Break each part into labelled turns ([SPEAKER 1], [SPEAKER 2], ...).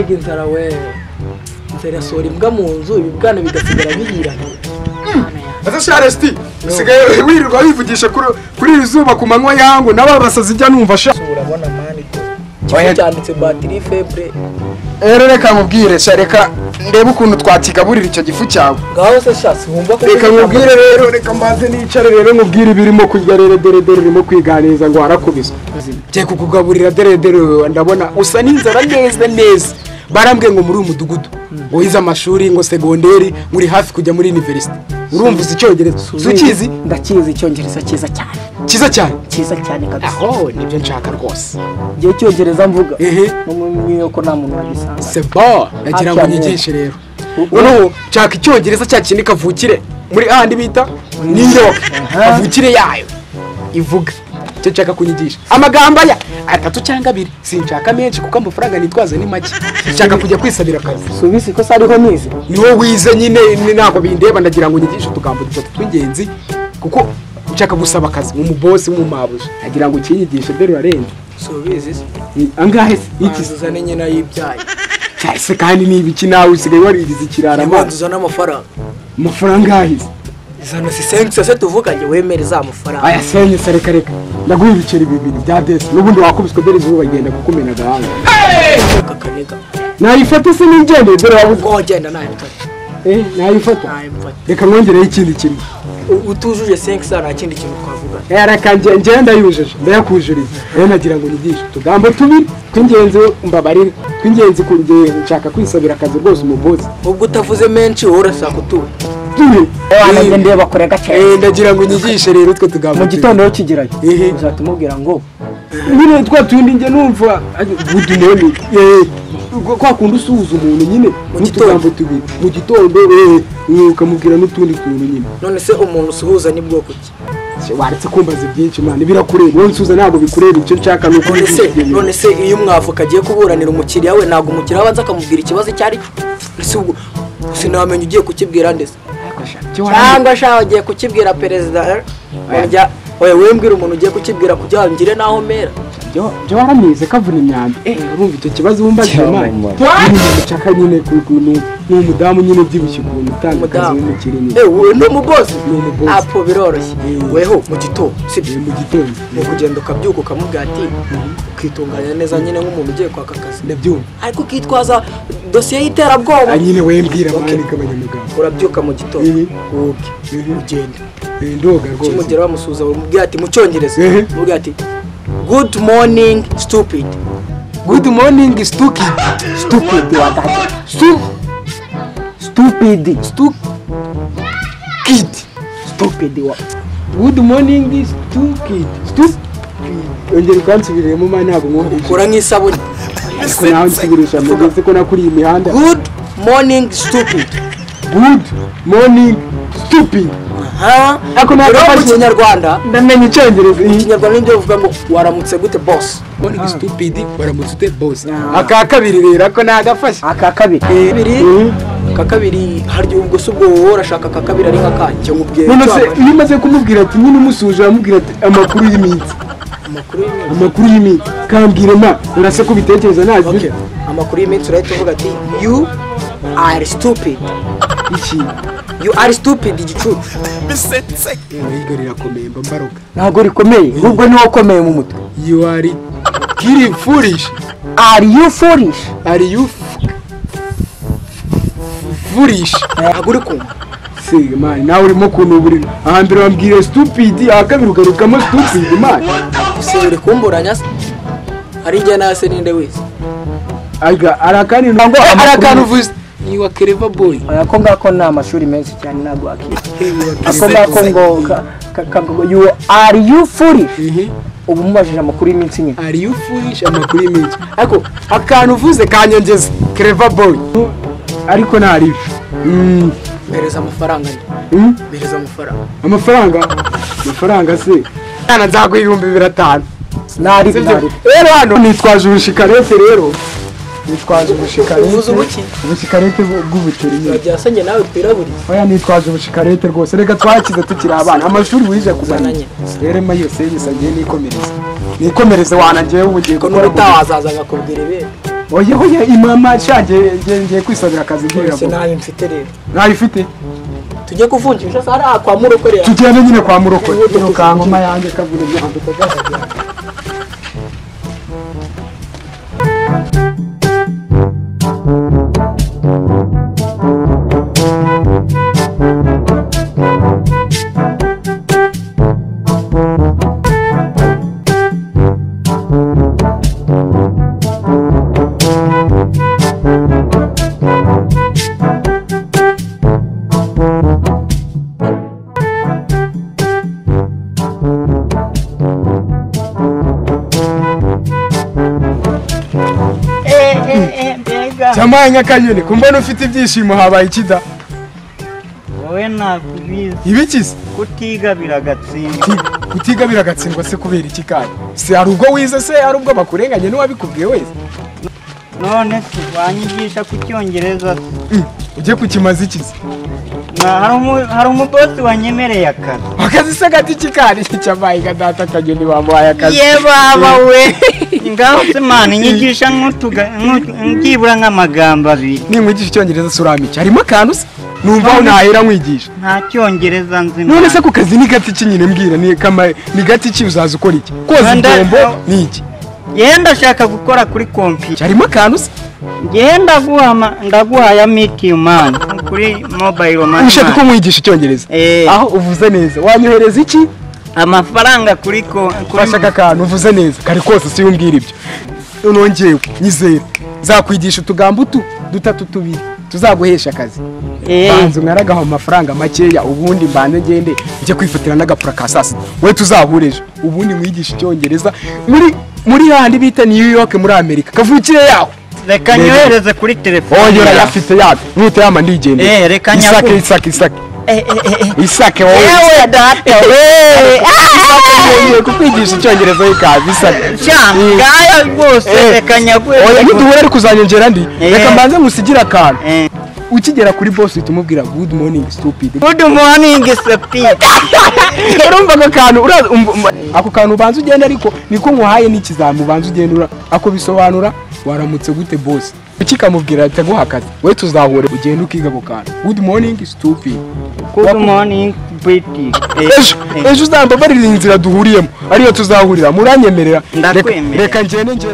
[SPEAKER 1] mbega inzara we inzara yasohora imbwa mu nzu ibibwana bigasigara bihira
[SPEAKER 2] Adasharesti usigaye wirirwa wivugisha kuri izuba ku manywa yangu n'ababasazi ijya numva sha
[SPEAKER 1] urabona mani ko cyanditse batterie faible
[SPEAKER 2] reka nkubwire sha reka ndebe ukuntu twatigaburira icyo gifu cyawe
[SPEAKER 1] ngaho se sha wumva ko
[SPEAKER 2] reka nkubwire rero reka mbanze nicare rero nkubwire birimo kurya rero dore urimo kwiganiriza ngo harakubiswa cye kukugaburira dore ndabona usa n'inzara neza barambwiye ngo muri umudugudu ngo yize amashuri ngo segonderi muri hafi kujya muri university urumva uzi icyongereza ukizi
[SPEAKER 1] ndakizi icyongereza cyiza cyane kabisa
[SPEAKER 2] aho nibyo nshaka rwose
[SPEAKER 1] ngiye icyongereza mvuga no mu ko nta muntu wagisanga
[SPEAKER 2] c'est bon nagira ngo nyigishe rero noneho nshaka icyongereza cya kindi kavukire muri ahandi bita n'indoka kavukire yayo ivuga cyo nshaka kunyigisha amagambo aya 3 cyangwa 2 sinshaka menshi kuko amafaranga nitwaza ni make nshaka kujya kwisabira akazi
[SPEAKER 1] subisi ko sariho nize
[SPEAKER 2] niwo wize nyine nako bindeba ndagira ngo nyigishe tugambo dutatu tw'ingenzi kuko nshaka gusaba akazi mu boss mu mabuja ndagira ngo kinyigishe dore urarenze
[SPEAKER 1] subisi
[SPEAKER 2] angahe iki
[SPEAKER 1] zuzane nyina y'ibyaye
[SPEAKER 2] cyase kandi ni ibiki nawe usigaye warigize ikirara
[SPEAKER 1] amazuzana
[SPEAKER 2] amafaranga ahize
[SPEAKER 1] izana si sense se tuvuganye wemereza amafaranga
[SPEAKER 2] aya sense reka ndaguha ibiceri bibiri bya desi n'ubundi wakubiswe dore zuba bagenda kukumena gahanga
[SPEAKER 1] kakanega
[SPEAKER 2] nayifata se n'ingende dore
[SPEAKER 1] wabugo genda nayifata
[SPEAKER 2] nayifata reka ngongereho ikindi kimwe
[SPEAKER 1] utujuje sense nta kindi kintu twavuga
[SPEAKER 2] yaraka ngenda yujuje ndayakujuriza rero nagira ngo nyigishe tugambo tubiri tw'ingenzi mbabarira tw'ingenzi kurye nshaka kwisabira akazi rwose umubozi
[SPEAKER 1] ubwo utavuze menshi urashaka utuwe
[SPEAKER 2] wana
[SPEAKER 1] ndende bakore gace
[SPEAKER 2] ndagira ngo nyigishe rero twe tugambo
[SPEAKER 1] mu gitondo kigirayo uzatumubwira ngo
[SPEAKER 2] nyine twatundi nge numva good morning kwa kundi usuhuza umuntu nyine mu tugambo tubiri mu gitondo ukamubwira n'utundi tuntu nyine
[SPEAKER 1] none se umuntu usuhuza ni bwoko ki
[SPEAKER 2] waretse kumbaza byinshi man birakureba wowe nsuza ntabwo bikureba icyo nshaka nuko
[SPEAKER 1] none se iyo umwavuka agiye kuburanira umukiriya we ntabwo umukiriya abanza akamubwira ikibazo cyari ese ubwo sinamenye ugiye kukibwira ndese cyangwa shaka ugiye kukibwira perezida wewe mbwira umuntu ugiye kukibwira kujya ngire naho mera
[SPEAKER 2] byo waramize kavuna imyanda urumva icyo kibazo wumbaje mani nshaka nyine kuntu n'umudamu nyine byibushye ukuntu utanga akazi w'umukiri nyine
[SPEAKER 1] we n'umubozi apo biroroshye weho mu gitondo
[SPEAKER 2] sibye mu gitondo
[SPEAKER 1] ni kugenda ukabyuka ukamubwira ati ukitunganya neza nyine nk'umuntu ugiye kwaka akazi
[SPEAKER 2] ndabyumva
[SPEAKER 1] ariko ukitwaza dosiye y'iterabwoba
[SPEAKER 2] nyine we mbwira mani k'abanyamuganga
[SPEAKER 1] urabyuka mu gitondo ugenda
[SPEAKER 2] ndoga rwose
[SPEAKER 1] kimugera bamusuza umubwira ati mu cyongereza umubwira ati good morning stupid
[SPEAKER 2] good morning stupid
[SPEAKER 1] wadata stupid wa
[SPEAKER 2] good morning stupid ongera ukansubiremo mani ntabwo mwumva
[SPEAKER 1] ukora nk'isabune
[SPEAKER 2] ariko nawe nsubirisha mugeze ko nakuriye imihanda
[SPEAKER 1] good morning stupid
[SPEAKER 2] ako
[SPEAKER 1] nagafashe mu kinyarwanda
[SPEAKER 2] ndamenye icyongereza
[SPEAKER 1] mu kinyarwanda nibyo bivuga ngo waramutse gute boss
[SPEAKER 2] morning stupid waramutse ute boss aka kabiri rero ako nagafashe
[SPEAKER 1] aka kabiri haryo ubwo se ubwo wowe urashaka aka kabiri ari nk'akanje mubwiye
[SPEAKER 2] none se iyo umaze kumubwira ati nyine umusuje amubwira ati amakuru y'iminsi kambwire ma urase ko bitekereza nazi
[SPEAKER 1] amakuru y'iminsi urahita uvuga ati you are stupid
[SPEAKER 2] iki
[SPEAKER 1] you are stupid igicucu
[SPEAKER 2] yigo rirakomeye mbaruka
[SPEAKER 1] ntabwo rikomeye ahubwo niwo ukomeye mu mutwe
[SPEAKER 2] you are kiri foolish
[SPEAKER 1] are you foolish ntabwo uri kumva
[SPEAKER 2] si mani nawe urimo kunuburira ahambere wambwire stupid akabiri ugarukamo stupid mani
[SPEAKER 1] se uri kumburanya se ari njye nase ninde wese
[SPEAKER 2] arakani ngo arakani uvuze ni wa clever boy
[SPEAKER 1] ako ngako ni amashuri menshi cyane ntabwo akiri ako ngako ngo you are you foolish ubu mubajije amakuru y'iminsi nyine
[SPEAKER 2] are you foolish amakuru y'iminsi ariko akantu uvuze kanyongeza clever boy ariko ntari
[SPEAKER 1] mereza amafaranga mereza
[SPEAKER 2] amafaranga se kana nzaguha 2,500
[SPEAKER 1] nari
[SPEAKER 2] rero hano nitwaje ubushikarete rero
[SPEAKER 1] uvuze
[SPEAKER 2] ubushikarete bw'ubuceri nyine
[SPEAKER 1] byasanye nawe twiraburi
[SPEAKER 2] oya nitwaje ubushikarete rwose reka twakize tukiri abana amashuri wije kuzananye rero ma yose yisagiye nikomereze wanangiye ubugiye
[SPEAKER 1] ko n'utawazaza ngakubwira ibindi
[SPEAKER 2] oya imama shange ngiye kwisabira akazi mbwira
[SPEAKER 1] se nawe mfite rero
[SPEAKER 2] nayifite
[SPEAKER 1] tujye kuvunjisha sara kwa murokore
[SPEAKER 2] tugende nyine kwa murokore ino kankoma yanjye kavura ibyandu kagahajya Chamaye nk'akanyoni kumbona ufite ibyishimo habaye ikida
[SPEAKER 3] wowe nakubizi
[SPEAKER 2] ibikize
[SPEAKER 3] kutigabira gatsindwa
[SPEAKER 2] kutigabira gatsindwa se kubera iki kandi se hari ubwo wize se hari ubwo bakurenganye n'uwabikubwiye wese
[SPEAKER 3] none tubanyigisha ku cyongereza
[SPEAKER 2] ujye kukimaza ikize
[SPEAKER 3] hari umubosi wanyemereye
[SPEAKER 2] akazi se gati kikari cyamaye gadata akanyoni bamuhaye akazi
[SPEAKER 3] ye baba we ngaho se mani nyigisha nkibura nk'amagambo abiri
[SPEAKER 2] nimwigisha icyongereza suramica harimo akantu se numva aho nahera nkwigisha
[SPEAKER 3] nta cyongereza nzi
[SPEAKER 2] none se ku kazi ni gati ki nyine mbwira ni gati ki uzaza ukora iki koza ibyombo ni iki
[SPEAKER 3] yenda ashaka gukora kuri computer
[SPEAKER 2] harimo akantu se
[SPEAKER 3] genda ndaguha ya miti man kuri mobile money
[SPEAKER 2] ushaka ko mwigisha icyongereza aho uvuze neza wanyohereza iki
[SPEAKER 3] amafaranga kuri
[SPEAKER 2] bashaka akantu uvuze neza kare kose si umbwira ibyo nongewe nyizera zakwigisha utugambo dutatu tubiri tuzaguhesha akazi banze unkaragaho amafaranga makeya ubundi mbanze ngende ujye kwifatira n'agapura ka sasa we tuzahureje ubundi mwigisha icyongereza muri handi bita New York muri Amerika kavukire yaho
[SPEAKER 3] reka nyohereze kuri telefone
[SPEAKER 2] oyo yafite yawe nute yama ndigende
[SPEAKER 3] reka nyaku
[SPEAKER 2] isake wowe
[SPEAKER 3] data
[SPEAKER 2] we kukwigisha icyongereza y'ikazi isake
[SPEAKER 3] ngaya rwose reka nyaku
[SPEAKER 2] oya ntiduhura ari kuzanyongera ndi reka mbanze ngusigira akantu ukigera kuri boss utumubwira good morning stupid urumva ako kantu ubanza ugenda ariko niko nkuhaye n'ikizamu ubanza ugendura ako bisobanura waramutse gute boss ukikamubwira ati guha akazi we tuzahure ugenda ukiga ako kantu good morning stupid
[SPEAKER 3] good morning pretty
[SPEAKER 2] ejo uzambabarira inzira duhuriyemo ariyo tuzahurira muranyemerera reka ngende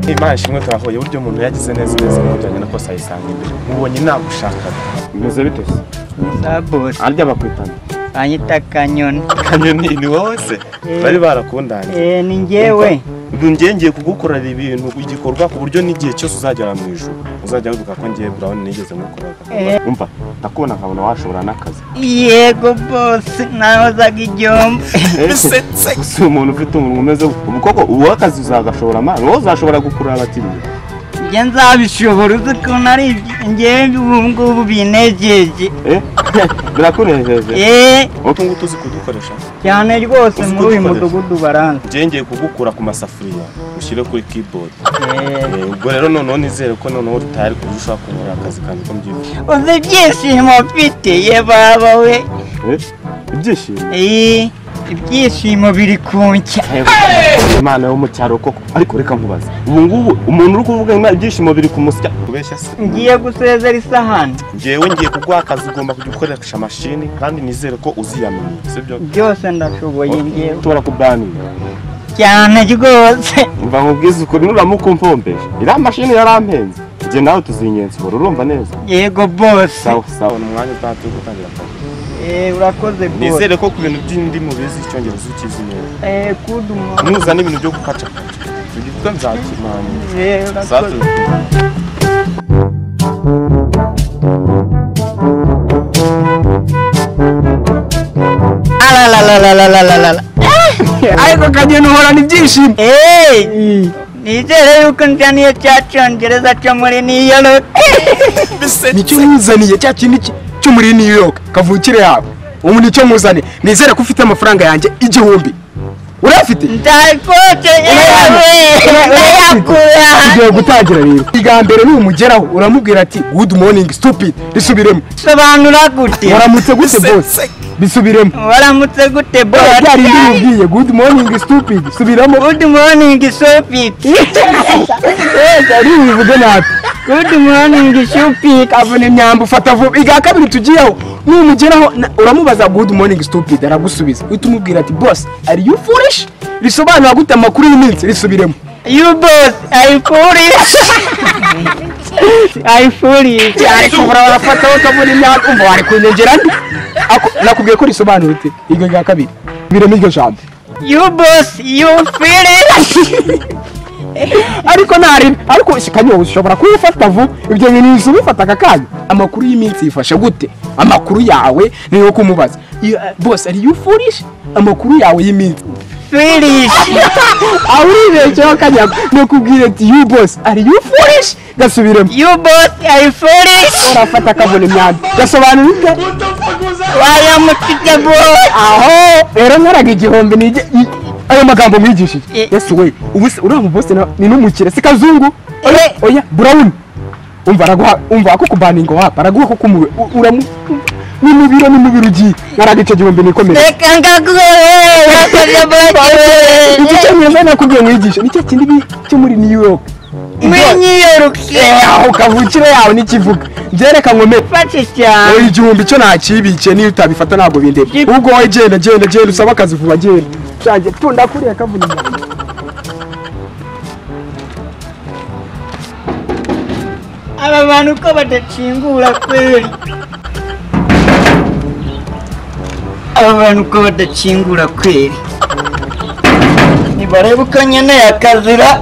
[SPEAKER 4] Imana ishimwe turahoye buryo umuntu yagize neza mujyanye nako sayisanga imbere mubonye nagushaka bimeze bite se
[SPEAKER 3] sabose
[SPEAKER 4] arya bakwitana
[SPEAKER 3] anyita kanyoni
[SPEAKER 4] ni wowe se bari barakundanye
[SPEAKER 3] ni njyewe
[SPEAKER 4] ngiye kugukorera ibintu igikorwa ku buryo n'igihe cyose uzagera mu ijuru uzajya wibuka ko ngiye Brown nigeze ngukoraga umva ndakubona nkabona washobora n'akazi
[SPEAKER 3] yego boss nahozaga ibyombo
[SPEAKER 4] si umuntu ufite umuntu umeze koko uwo akazi uzagashobora mani wowe uzashobora gukurura abakiriya
[SPEAKER 3] njye nzabishobora uzi ko nari njye ubu ngubu binejeje
[SPEAKER 4] birakunejeje wowe ngutu uzi kudukoresha
[SPEAKER 3] cyane rwose muri uyu mudugudu baranze
[SPEAKER 4] ngiye kugukura ku masafuriya ushyire kuri keyboard ubwo rero noneho nizere ko noneho utari kurusha kubura akazi kandi ko mbyifuza
[SPEAKER 3] uzi ibyishimo mfite ye baba we
[SPEAKER 4] ibyishimo
[SPEAKER 3] ibyishimo biri kunshya
[SPEAKER 4] Imana yo mu cyaro koko ariko reka nkubaza ubu ngubu umuntu uri kuvuga ibyishimo biri kumusya kubeshya se
[SPEAKER 3] ngiye gusezera isahani
[SPEAKER 4] ngiye kuguha akazi ugomba kujya ukoresha mashini kandi nizere ko uziyamenye sibyo
[SPEAKER 3] byose ndashoboye ngiye
[SPEAKER 4] tubara kubanira
[SPEAKER 3] cyane rwose
[SPEAKER 4] mva nkubwiza ukuri nuramukumpombesha iriya mashini yarampenze njye nawe tuzinyensi urumva neza
[SPEAKER 3] yego boss
[SPEAKER 4] sawa umwanya utatu gutangira akazi
[SPEAKER 3] urakoze boss
[SPEAKER 4] nizere ko ku bintu by'indi mubizi icyongereza ukizi neza
[SPEAKER 3] kudu
[SPEAKER 4] nuza n'ibintu byo gukaca tugitwa nzakimana
[SPEAKER 3] urakoze
[SPEAKER 2] ariko kanyoni uhorana ibyishimo.
[SPEAKER 3] nizere yuko nzaniye cya cyongereza cyo muri New York.
[SPEAKER 2] Nicyo muzaniye cya kintu cyo muri New York kavukire yawe. Ubu nicyo muzaniye. Nizere ko ufite amafaranga yanjye 1000. Urafite?
[SPEAKER 3] Ndakote
[SPEAKER 2] Ugiye gutangira rero. Igambere ni umugeraho uramubwira ati good morning stupid. Bisubiremo.
[SPEAKER 3] Sobanura gute?
[SPEAKER 2] Waramutse gute boss? Bisubiremo.
[SPEAKER 3] Waramutse gute boss?
[SPEAKER 2] Byari ndibwiye good morning stupid. Subiramo.
[SPEAKER 3] Good morning stupid.
[SPEAKER 2] Ari bivuga nabi.
[SPEAKER 3] Good morning stupid.
[SPEAKER 2] Avune imyambo ufata vuba. Iga kabiri tugiyeho. Numugeraho uramubaza good morning stupid aragusubiza. Utumubwira ati boss are you foolish? Bisobanura gute amakuru y'iminsi risubiremo.
[SPEAKER 3] You boss I foolish. I foolish.
[SPEAKER 2] Cyari kubura barafata bakabona imyaka umva wari kunyongera ndi. Nakubwiye ko risobanura ute? Iga ga kabiri. Biremo iryo jambo.
[SPEAKER 3] You boss you foolish.
[SPEAKER 2] Ariko shikanyo ushobora kuyifata vuba. Ibyo bintu bisubifata akakanya. Amakuru y'iminsi yifasha gute? Amakuru yawe niyo kumubaza. Boss are you foolish? Amakuru yawe y'iminsi.
[SPEAKER 3] Foolish.
[SPEAKER 2] Awuribeshyeho kanyago nakubwira ati you boss are you foolish? Gasubiremo.
[SPEAKER 3] You boss I foolish.
[SPEAKER 2] Urafata kabone imyanda. Gasobanura ute?
[SPEAKER 3] I am teachable.
[SPEAKER 2] Aho rero nkaraga igihombe nije ayo magambo mwigishije. Yesu we ubuse uramu boss ni numukire si kazungu. Oya brown. Umva ko kubaningo hapa araguha ko kumuwe uramu ni mubiro ugiye nkaraga icyo gihombe nikomeye.
[SPEAKER 3] Reka
[SPEAKER 2] Icyo nyuma nakubwiye mwigisha nicyo kindi cyo muri New York. Aho kavukire yawe nikivuga byereka ngome
[SPEAKER 3] Fati cyane.
[SPEAKER 2] Oya igihumbi cyo nakibikiye niyo utabifata ntabwo bindebe. Ubwo wowe genda usaba akazi vuba genda. Cyanjye tunda kuriya kavuna.
[SPEAKER 3] Aba bantu ko badacingura kweli. Nibarebe uko nyene yakazira.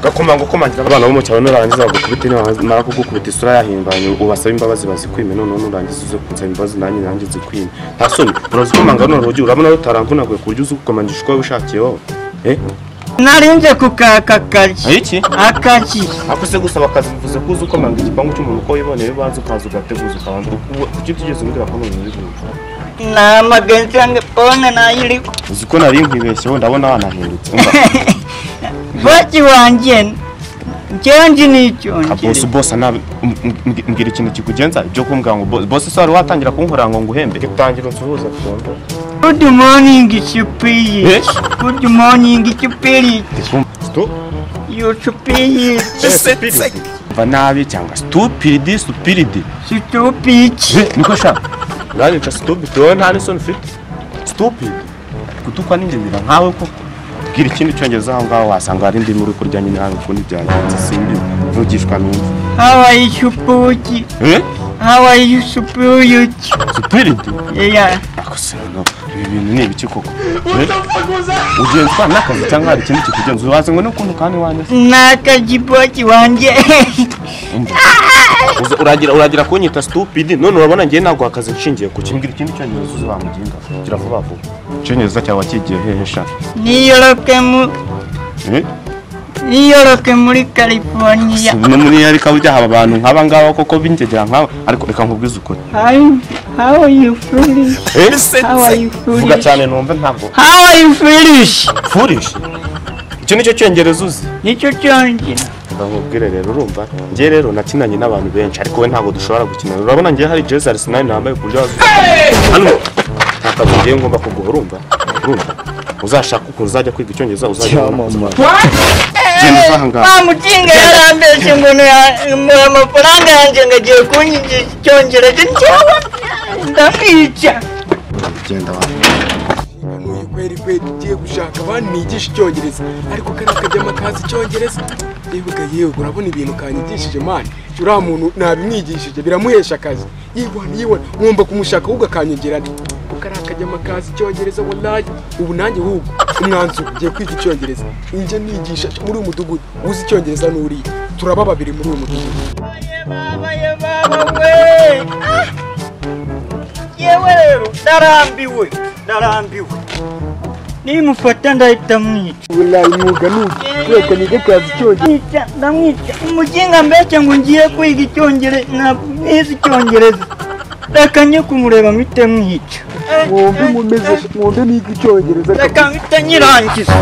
[SPEAKER 4] Gakomanga komangira abana bo mu cyaro nurangiza bagukubita mara kugukubita isura yahimbanye ubasaba imbabazi bazikwime none nurangiza uze kunsaba imbabazi nanjye zikwime. Nta soni urazikomanga none rugi urabona rutarankunaguye kuryo uze kukomandisha uko wishakiye wowe.
[SPEAKER 3] Narinze kukakaji.
[SPEAKER 4] Iki?
[SPEAKER 3] Akaji.
[SPEAKER 4] Akose gusaba akazi bivuze kuza ukomanga igipangu cy'umuntu uko yiboneye baza ukaza ugateguza ukabanza kuki tugeze mbwira ko none uri gusa.
[SPEAKER 3] Na magenzi yange pone na yiriko.
[SPEAKER 4] Uziko nari nkwibeshyeho ndabona wanahindutse.
[SPEAKER 3] Bati wanje. Chenji nicho.
[SPEAKER 4] Boss nabi mbwira ikintu kikugenza ibyo kumbwa ngo boss sari watangira kunkora ngo nguhembe. Gitangira unsuhuza kundo.
[SPEAKER 3] Good morning stupid. Good morning stupid.
[SPEAKER 4] Stop.
[SPEAKER 3] You stupid.
[SPEAKER 4] Vanabi cyangwa stupid.
[SPEAKER 3] Stupid.
[SPEAKER 4] Niko shaka. Ngani cha stupid to nta ni son fit. Stupid. Kutukwa ninjira nkawe ko bwira ikindi cyongereza aho ngaho wasanga ari ndi muri kurya nyine hano kundi byanze simbi vugishwa numva.
[SPEAKER 3] How are you stupid? How are you stupid?
[SPEAKER 4] Stupid.
[SPEAKER 3] Yeah.
[SPEAKER 4] Akosano. Ibintu ni ibiki koko? Ugenzwa nakazi cyangwa hari ikindi kikugenza waze ngo n'ukuntu kandi wanyese.
[SPEAKER 3] Nakajiboti wanje.
[SPEAKER 4] Uragira kunyita stupid none urabona ngiye nagwa akazi nshingiye ku kimbwira ikindi cyongereza uzi bamuginga. Gira vuba vuba. Cyongereza cyawe kigiye hehe sha?
[SPEAKER 3] Niyoroke muri California.
[SPEAKER 4] No muri Amerika burya haba abantu nk'aba ngaba koko binjegera nk'aba ariko reka nkubwize ukuri.
[SPEAKER 3] How are you foolish? How are you foolish?
[SPEAKER 4] Vuga cyane numva ntabwo.
[SPEAKER 3] How are you foolish?
[SPEAKER 4] Foolish? Icyo nicyo cyongereza uzi?
[SPEAKER 3] Nicyo cyongera.
[SPEAKER 4] Ndakubwire rero urumva ngiye rero nakinanye n'abantu benshi ariko we ntabwo dushobora gukina. Urabona ngiye hari Jesse Arsenal nambaye kuryo azi. Hano nakavugiye ngomba kuguha urumva. Uzashaka uko uzajya kwiga icyongereza uzajya.
[SPEAKER 3] Mutinga yarambeshye ngo amafaranga yanjye ngagiye kunyigisha icyongereza ndamwica.
[SPEAKER 4] Genda wa.
[SPEAKER 2] Kweri tugiye gushaka abandi nigisha icyongereza ariko kari akajyama kazi icyongereza. Yewe urabona ibintu kanyigishije mani. Uriya muntu nabimwigishije biramuhesha akazi. Yibona ngomba kumushaka ahubwo akanyongera kari akajyama kazi icyongereza wallahi. Ubu nanjye ahubwo umwanzuro ugiye kwiga icyongereza. Inje nigisha muri uyu mudugudu uzi icyongereza n'uriye. Turaba babiri muri uyu mudugudu.
[SPEAKER 3] Baba we. Yewe rero ndarambiwe. ndarambiwe nimufata ndahita mwica
[SPEAKER 2] wallahi mwuga nuki reka nige kazi cyongereza
[SPEAKER 3] ndamwica umuginga mbese ngo ngiye kwiga icyongereza n'izi icyongereza reka njye kumureba mpite mwica
[SPEAKER 2] mwumve mumeze mwumve niga icyongereza
[SPEAKER 3] reka mpite nyirangiza